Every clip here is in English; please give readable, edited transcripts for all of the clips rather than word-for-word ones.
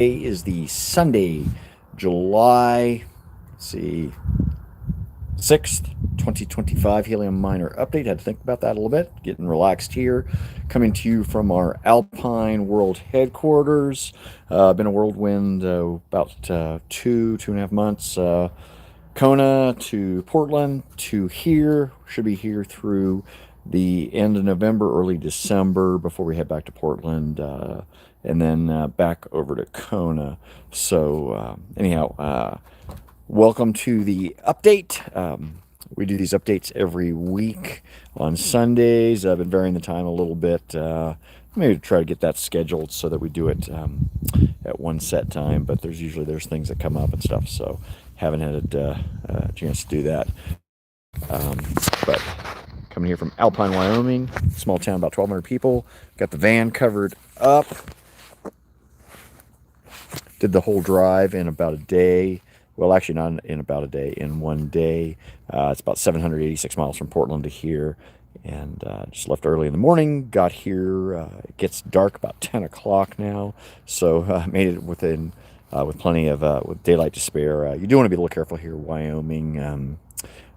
Today is the Sunday, July, let's see, 6th, 2025 Helium Miner update. Had to think about that a little bit. Getting relaxed here. Coming to you from our Alpine World headquarters. Been a whirlwind about 2.5 months. Kona to Portland to here. Should be here through the end of November, early December before we head back to Portland. And then back over to Kona. So, anyhow, welcome to the update. We do these updates every week on Sundays. I've been varying the time a little bit. Maybe try to get that scheduled so that we do it at one set time. But there's things that come up and stuff, so haven't had a chance to do that. But coming here from Alpine, Wyoming, small town, about 1,200 people. Got the van covered up. Did the whole drive in about a day. Well, actually, not in about a day, in one day. It's about 786 miles from Portland to here. And just left early in the morning, got here. It gets dark about 10 o'clock now. So made it within, with plenty of, with daylight to spare. You do want to be a little careful here, Wyoming. And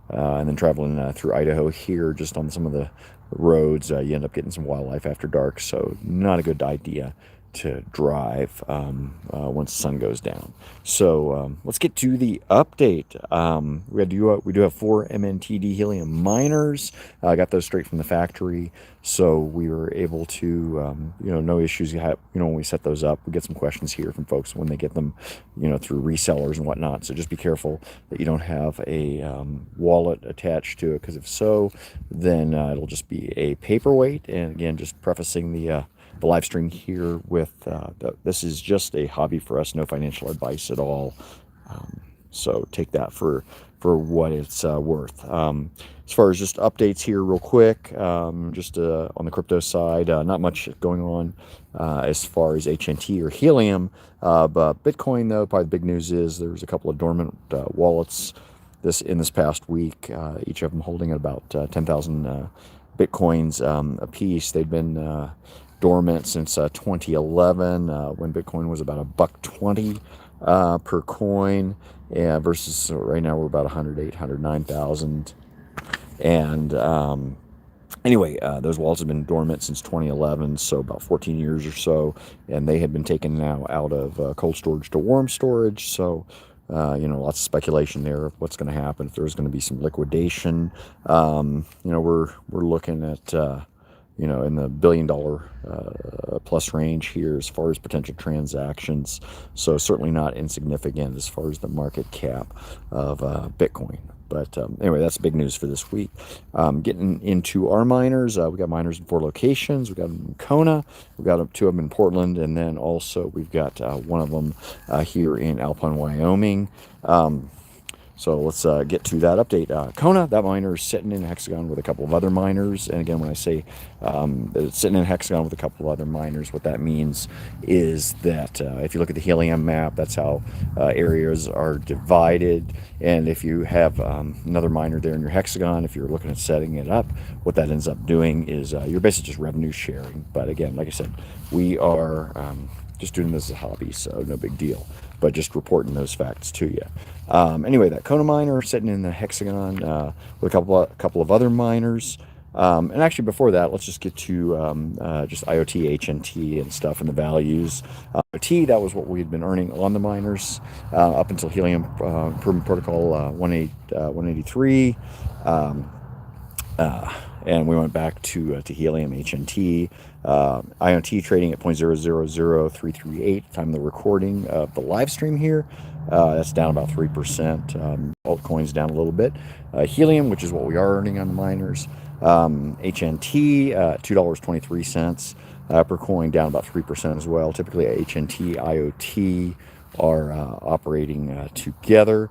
then traveling through Idaho here, just on some of the roads, you end up getting some wildlife after dark. So not a good idea to drive once the sun goes down. So let's get to the update. We do have 4 MNTD helium miners. I got those straight from the factory, so we were able to, no issues. When we set those up, we get some questions here from folks when they get them, through resellers and whatnot. So just be careful that you don't have a wallet attached to it, because if so, then it'll just be a paperweight. And again, just prefacing the live stream here with this is just a hobby for us, no financial advice at all. So take that for what it's worth. As far as just updates here real quick, just on the crypto side, not much going on as far as HNT or Helium, but Bitcoin, though, probably the big news is there's a couple of dormant wallets in this past week, each of them holding at about 10,000 Bitcoins a piece. They've been dormant since 2011, when Bitcoin was about $1.20 per coin, versus right now we're about 108, 109,000. And anyway, those wallets have been dormant since 2011, so about 14 years or so, and they have been taken now out of cold storage to warm storage. So lots of speculation there of what's going to happen, if there's going to be some liquidation. We're looking at in the $1 billion plus range here as far as potential transactions. So certainly not insignificant as far as the market cap of Bitcoin. But anyway, that's big news for this week. Getting into our miners, we got miners in 4 locations. We got them in Kona, we got 2 of them in Portland, and then also we've got one of them here in Alpine, Wyoming. So let's get to that update. Kona, that miner is sitting in a hexagon with a couple of other miners. And again, when I say that it's sitting in a hexagon with a couple of other miners, what that means is that if you look at the helium map, that's how areas are divided. And if you have another miner there in your hexagon, if you're looking at setting it up, what that ends up doing is you're basically just revenue sharing. But again, like I said, we are just doing this as a hobby, so no big deal, but just reporting those facts to you. Anyway, that Kona miner sitting in the hexagon with a couple of other miners. And actually, before that, let's just get to just IoT, HNT, and stuff, and the values. IoT, that was what we had been earning on the miners up until Helium Improvement Protocol 183. And we went back to Helium HNT. IoT trading at 0.000338 time of the recording of the live stream here. That's down about 3%. Altcoins down a little bit. Helium, which is what we are earning on the miners. HNT, $2.23 per coin, down about 3% as well. Typically, HNT, IoT are operating together.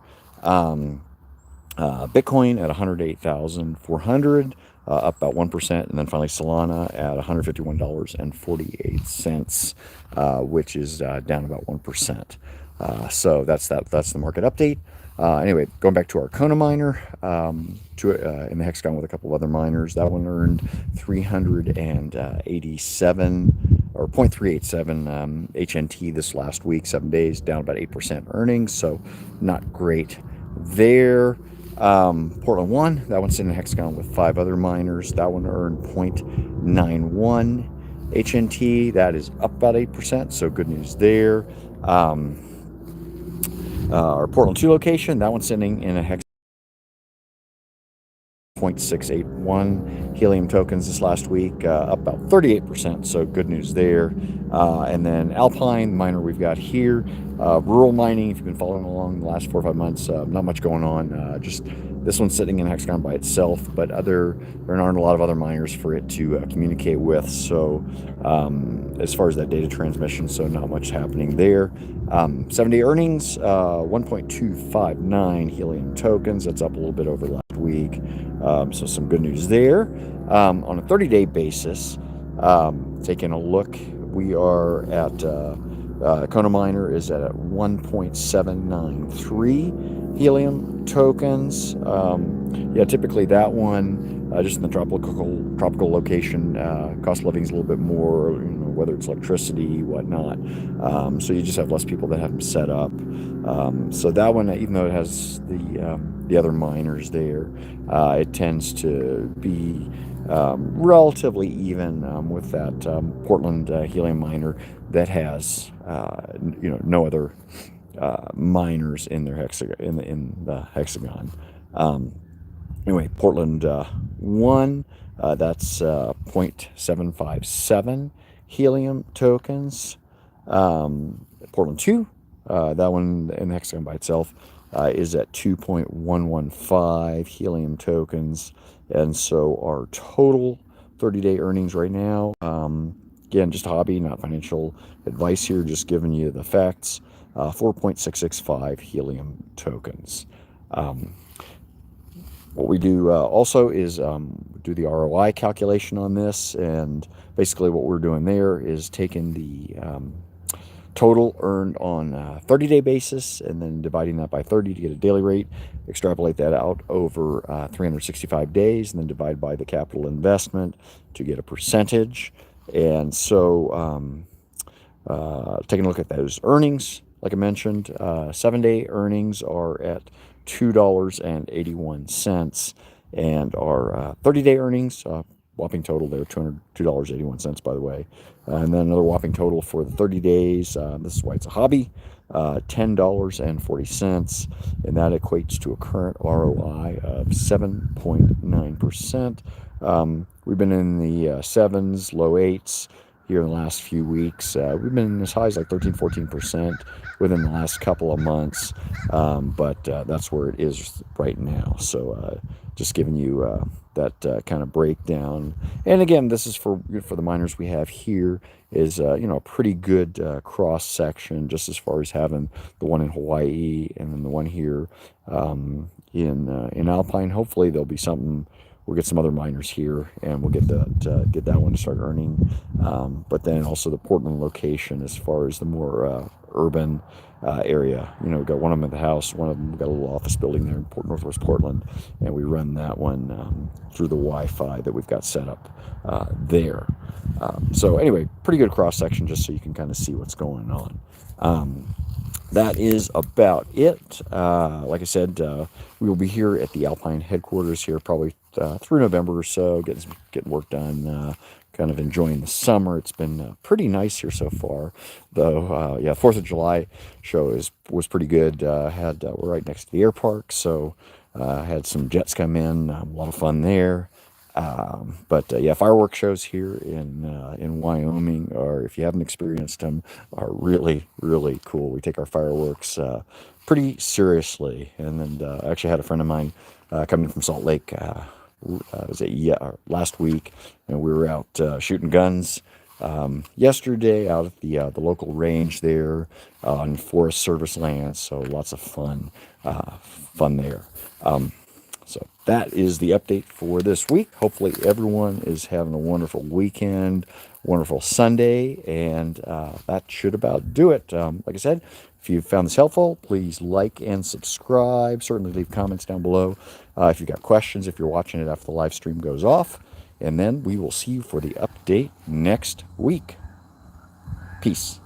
Bitcoin at 108,400, up about 1%, and then finally Solana at $151.48, which is down about 1%. So that's the market update. Anyway, going back to our Kona miner, in the hexagon with a couple of other miners, that one earned 387 or 0.387 HNT this last week, 7 days, down about 8% earnings, so not great there. Portland 1, that one's in a hexagon with 5 other miners. That one earned 0.91 HNT. That is up about 8%, so good news there. Our Portland 2 location, that one's sitting in a hexagon 0.681 helium tokens this last week, up about 38%, so good news there. And then Alpine, the miner we've got here, rural mining, if you've been following along the last 4 or 5 months, not much going on. Just this one's sitting in a hexagon by itself, but there aren't a lot of other miners for it to communicate with, so as far as that data transmission, so not much happening there. 7-day earnings, 1.259 helium tokens, that's up a little bit over last week. So some good news there. On a 30-day basis, taking a look, we are at Kona Miner is at 1.793 helium tokens. Yeah, typically that one, just in the tropical location, cost of living is a little bit more, whether it's electricity, whatnot. So you just have less people that have them set up. So that one, even though it has the other miners there, it tends to be relatively even with that Portland helium miner that has no other miners in their in the hexagon. Anyway, Portland 1, that's 0.757 helium tokens. Portland 2, that one in the hexagon by itself is at 2.115 helium tokens. And so our total 30-day earnings right now, again, just a hobby, not financial advice here, just giving you the facts, 4.665 helium tokens. What we do also is do the ROI calculation on this, and basically what we're doing there is taking the total earned on a 30-day basis and then dividing that by 30 to get a daily rate, extrapolate that out over 365 days, and then divide by the capital investment to get a percentage. And so taking a look at those earnings, like I mentioned, 7-day earnings are at $2.81, and our 30-day earnings, whopping total there, $202.81, by the way. And then another whopping total for the 30 days, this is why it's a hobby, $10.40, and that equates to a current ROI of 7.9%. We've been in the 7s, low 8s here in the last few weeks. We've been as high as like 13-14% within the last couple of months, but that's where it is right now. So just giving you that kind of breakdown. And again, this is for the miners we have here, is a pretty good cross section, just as far as having the one in Hawaii and then the one here in Alpine. Hopefully there'll be something. We'll get some other miners here, and we'll get that one to start earning. But then also the Portland location, as far as the more urban area. We've got one of them at the house. One of them, we've got a little office building there in Northwest Portland, and we run that one through the Wi-Fi that we've got set up there. So anyway, pretty good cross section, just so you can kind of see what's going on. That is about it. Like I said, we will be here at the Alpine headquarters here probably through November or so, getting work done, kind of enjoying the summer. It's been pretty nice here so far, though. Yeah, 4th of July show was pretty good. We're right next to the air park, so had some jets come in, a lot of fun there. But yeah, fireworks shows here in Wyoming, or if you haven't experienced them, are really, really cool. We take our fireworks pretty seriously. And then I actually had a friend of mine coming from Salt Lake last week, and we were out shooting guns yesterday out at the local range there on Forest Service land. So lots of fun there. So that is the update for this week. Hopefully everyone is having a wonderful weekend, wonderful Sunday, and that should about do it. Like I said, if you found this helpful, please like and subscribe. Certainly leave comments down below if you've got questions, if you're watching it after the live stream goes off. And then we will see you for the update next week. Peace.